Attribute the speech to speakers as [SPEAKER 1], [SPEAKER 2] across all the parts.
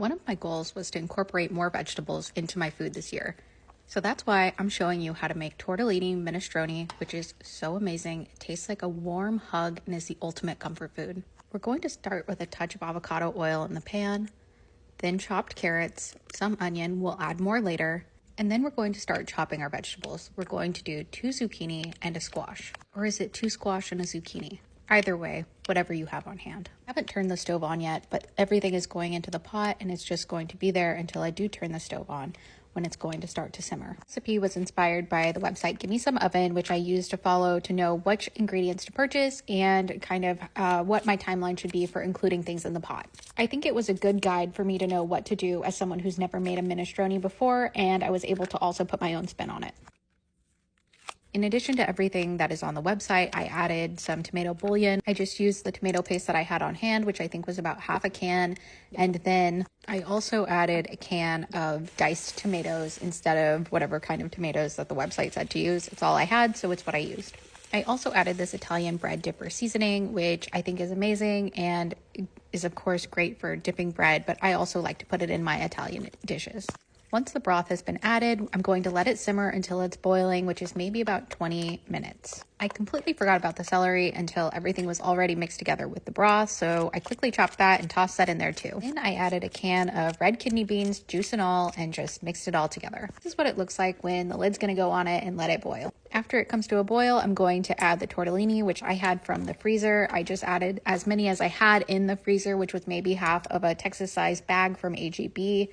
[SPEAKER 1] One of my goals was to incorporate more vegetables into my food this year. So that's why I'm showing you how to make tortellini minestrone, which is so amazing. It tastes like a warm hug and is the ultimate comfort food. We're going to start with a touch of avocado oil in the pan, then chopped carrots, some onion, we'll add more later, and then we're going to start chopping our vegetables. We're going to do 2 zucchini and a squash. Or is it 2 squash and a zucchini? Either way, whatever you have on hand. I haven't turned the stove on yet, but everything is going into the pot and it's just going to be there until I do turn the stove on, when it's going to start to simmer. The recipe was inspired by the website Give Me Some Oven, which I use to follow to know which ingredients to purchase and kind of what my timeline should be for including things in the pot. I think it was a good guide for me to know what to do as someone who's never made a minestrone before, and I was able to also put my own spin on it. In addition to everything that is on the website, I added some tomato bouillon. I just used the tomato paste that I had on hand, which I think was about half a can. And then I also added a can of diced tomatoes instead of whatever kind of tomatoes that the website said to use. It's all I had, so it's what I used. I also added this Italian bread dipper seasoning, which I think is amazing and is of course great for dipping bread, but I also like to put it in my Italian dishes. Once the broth has been added, I'm going to let it simmer until it's boiling, which is maybe about 20 minutes. I completely forgot about the celery until everything was already mixed together with the broth, so I quickly chopped that and tossed that in there too. Then I added a can of red kidney beans, juice and all, and just mixed it all together. This is what it looks like when the lid's gonna go on it and let it boil. After it comes to a boil, I'm going to add the tortellini, which I had from the freezer. I just added as many as I had in the freezer, which was maybe half of a Texas-sized bag from HEB.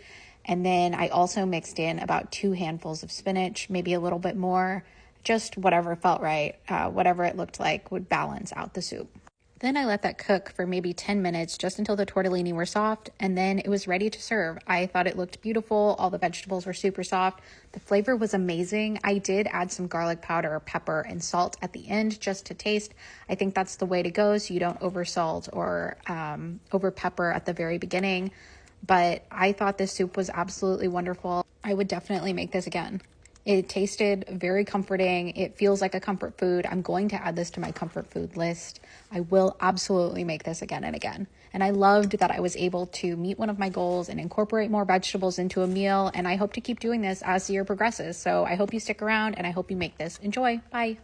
[SPEAKER 1] And then I also mixed in about 2 handfuls of spinach, maybe a little bit more, just whatever felt right, whatever it looked like would balance out the soup. Then I let that cook for maybe 10 minutes, just until the tortellini were soft, and then it was ready to serve. I thought it looked beautiful. All the vegetables were super soft. The flavor was amazing. I did add some garlic powder, pepper, and salt at the end just to taste. I think that's the way to go, so you don't over salt or over pepper at the very beginning. But I thought this soup was absolutely wonderful. I would definitely make this again. It tasted very comforting. It feels like a comfort food. I'm going to add this to my comfort food list. I will absolutely make this again and again. And I loved that I was able to meet one of my goals and incorporate more vegetables into a meal. And I hope to keep doing this as the year progresses. So I hope you stick around and I hope you make this. Enjoy. Bye.